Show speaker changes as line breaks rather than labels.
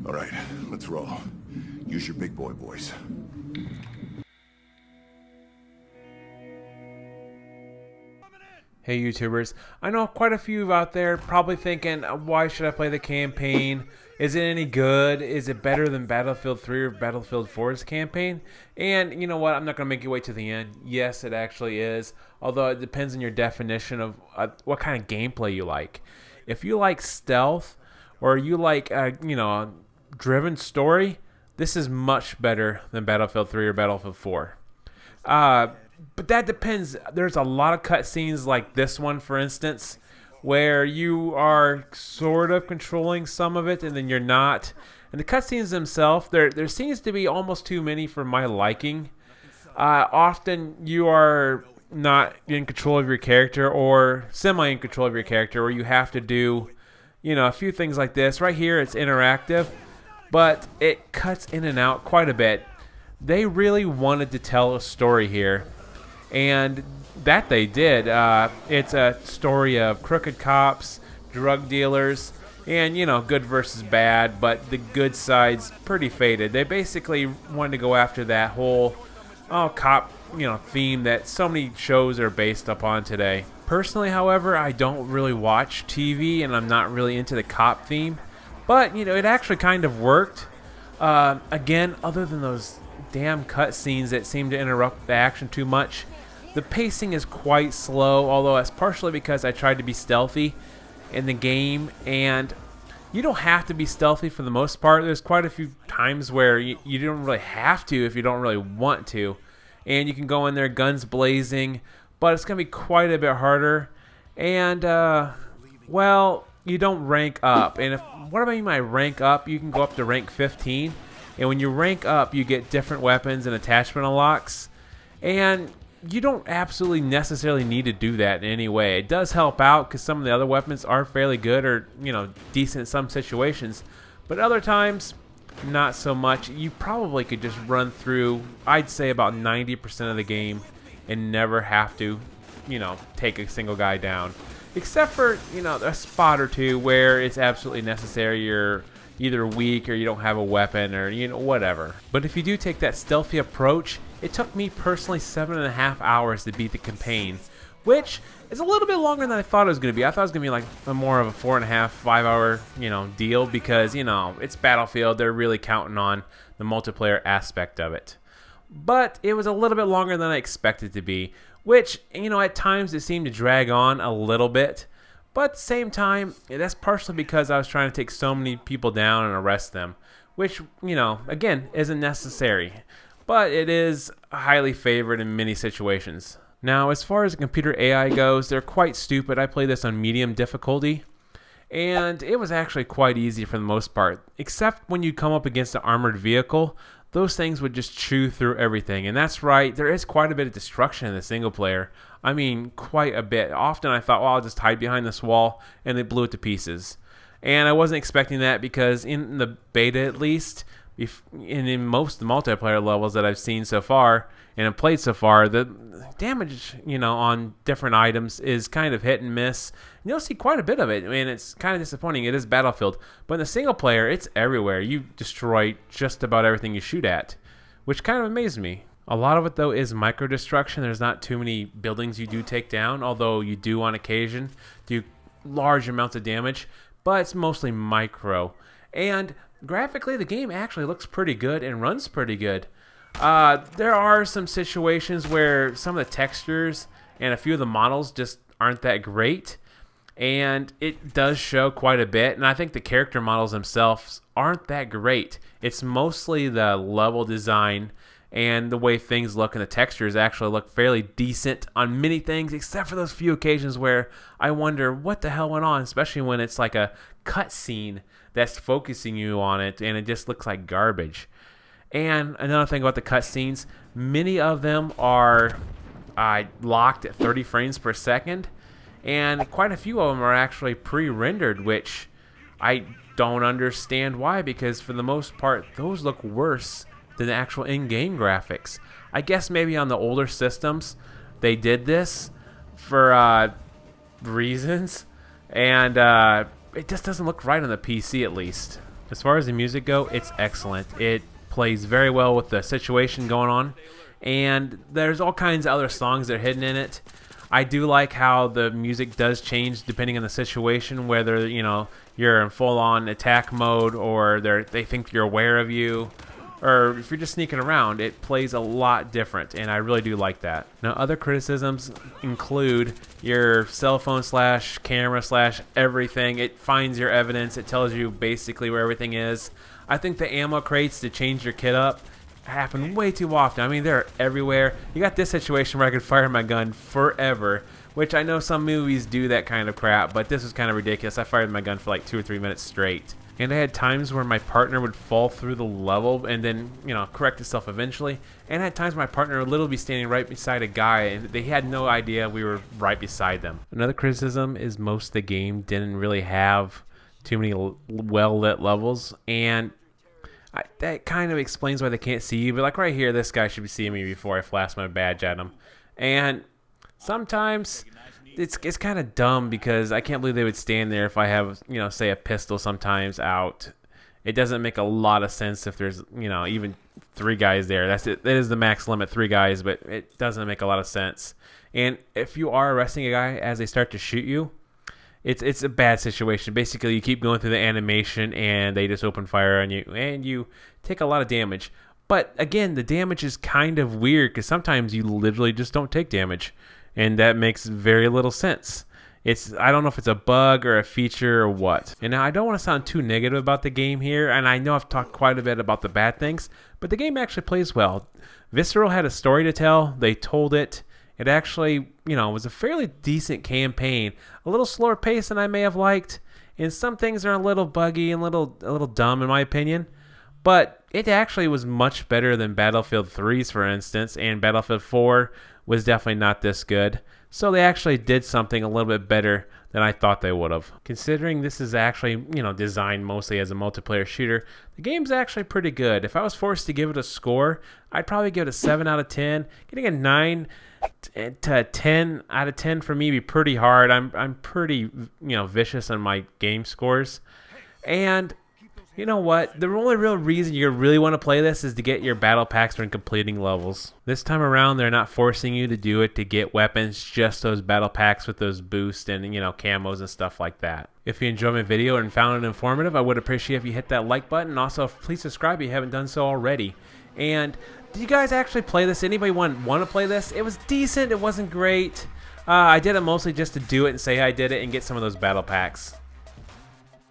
All right, let's roll. Use your big boy voice.
Hey YouTubers, I know quite a few out there probably thinking, why should I play the campaign? Is it any good? Is it better than Battlefield 3 or Battlefield 4's campaign? And you know what, I'm not going to make you wait to the end. Yes, it actually is, although it depends on your definition of what kind of gameplay you like. If you like stealth, or you like a driven story, this is much better than Battlefield 3 or Battlefield 4. But that depends. There's a lot of cutscenes like this one, for instance, where you are sort of controlling some of it and then you're not. And the cutscenes themselves, there seems to be almost too many for my liking. Often you are not in control of your character or semi in control of your character, or you have to do, a few things like this. Right here, it's interactive, but it cuts in and out quite a bit. They really wanted to tell a story here, and that they did. It's a story of crooked cops, drug dealers, and good versus bad, but the good side's pretty faded. They basically wanted to go after that whole cop theme that so many shows are based upon today. Personally, however, I don't really watch TV and I'm not really into the cop theme, but it actually kind of worked. Again, other than those damn cutscenes that seem to interrupt the action too much, the pacing is quite slow, although that's partially because I tried to be stealthy in the game, and you don't have to be stealthy for the most part. There's quite a few times where you don't really have to if you don't really want to, and you can go in there guns blazing, but it's going to be quite a bit harder, and well, you don't rank up. And what do I mean by rank up? You can go up to rank 15, and when you rank up, you get different weapons and attachment unlocks, and you don't absolutely necessarily need to do that in any way. It does help out because some of the other weapons are fairly good or decent in some situations, but other times not so much. You probably could just run through, I'd say, about 90% of the game and never have to take a single guy down, except for a spot or two where it's absolutely necessary. You're either weak or you don't have a weapon or whatever. But if you do take that stealthy approach, it took me personally 7.5 hours to beat the campaign, which is a little bit longer than I thought it was going to be. I thought it was going to be like more of a 4.5, 5 hour deal, because it's Battlefield. They're really counting on the multiplayer aspect of it. But it was a little bit longer than I expected it to be, which at times it seemed to drag on a little bit. But at the same time, that's partially because I was trying to take so many people down and arrest them, which, again, isn't necessary. But it is highly favored in many situations. Now, as far as the computer AI goes, they're quite stupid. I played this on medium difficulty, and it was actually quite easy for the most part, except when you come up against an armored vehicle. Those things would just chew through everything. And that's right, there is quite a bit of destruction in the single player. I mean, quite a bit. Often I thought, well, I'll just hide behind this wall, and they blew it to pieces. And I wasn't expecting that because in the beta, at least, and in most of the multiplayer levels that I've seen so far and have played so far, the damage, on different items is kind of hit and miss. And you'll see quite a bit of it. I mean, it's kind of disappointing. It is Battlefield. But in the single player, it's everywhere. You destroy just about everything you shoot at, which kind of amazed me. A lot of it, though, is micro-destruction. There's not too many buildings you do take down, although you do on occasion do large amounts of damage, but it's mostly micro. And graphically, the game actually looks pretty good and runs pretty good. There are some situations where some of the textures and a few of the models just aren't that great, and it does show quite a bit. And I think the character models themselves aren't that great. It's mostly the level design and the way things look, and the textures actually look fairly decent on many things, except for those few occasions where I wonder what the hell went on, especially when it's like a cutscene that's focusing you on it, and it just looks like garbage. And another thing about the cutscenes, many of them are locked at 30 frames per second, and quite a few of them are actually pre-rendered, which I don't understand why, because for the most part, those look worse than the actual in-game graphics. I guess maybe on the older systems, they did this for reasons, and it just doesn't look right on the PC at least. As far as the music go, it's excellent. It plays very well with the situation going on, and there's all kinds of other songs that are hidden in it. I do like how the music does change depending on the situation, whether you're in full-on attack mode or they think you're aware of you, or if you're just sneaking around. It plays a lot different, and I really do like that. Now, other criticisms include your cell phone / camera / everything. It finds your evidence. It tells you basically where everything is. I think the ammo crates to change your kit up happen way too often. I mean, they're everywhere. You got this situation where I could fire my gun forever, which I know some movies do that kind of crap, but this was kind of ridiculous. I fired my gun for like 2 or 3 minutes straight. And I had times where my partner would fall through the level and then, correct itself eventually. And I had times where my partner would literally be standing right beside a guy and they had no idea we were right beside them. Another criticism is most of the game didn't really have too many well-lit levels, and that kind of explains why they can't see you. But like right here, this guy should be seeing me before I flash my badge at him. And sometimes it's kind of dumb because I can't believe they would stand there if I have, say a pistol sometimes out. It doesn't make a lot of sense if there's, even 3 guys there. That's it. That is the max limit, 3 guys, but it doesn't make a lot of sense. And if you are arresting a guy as they start to shoot you, it's a bad situation. Basically, you keep going through the animation and they just open fire on you and you take a lot of damage. But again, the damage is kind of weird because sometimes you literally just don't take damage, and that makes very little sense. I don't know if it's a bug or a feature or what. And now I don't want to sound too negative about the game here, and I know I've talked quite a bit about the bad things, but the game actually plays well. Visceral had a story to tell. They told it. It actually, was a fairly decent campaign. A little slower pace than I may have liked, and some things are a little buggy and a little dumb in my opinion. But it actually was much better than Battlefield 3's, for instance, and Battlefield 4 was definitely not this good. So they actually did something a little bit better than I thought they would have. Considering this is actually, designed mostly as a multiplayer shooter, the game's actually pretty good. If I was forced to give it a score, I'd probably give it a 7 out of 10. Getting a 9 to a 10 out of 10 for me would be pretty hard. I'm pretty, vicious on my game scores. And you know what? The only real reason you really want to play this is to get your battle packs when completing levels. This time around, they're not forcing you to do it to get weapons, just those battle packs with those boosts and, camos and stuff like that. If you enjoyed my video and found it informative, I would appreciate if you hit that like button. And also, please subscribe if you haven't done so already. And do you guys actually play this? Anybody want to play this? It was decent. It wasn't great. I did it mostly just to do it and say I did it and get some of those battle packs.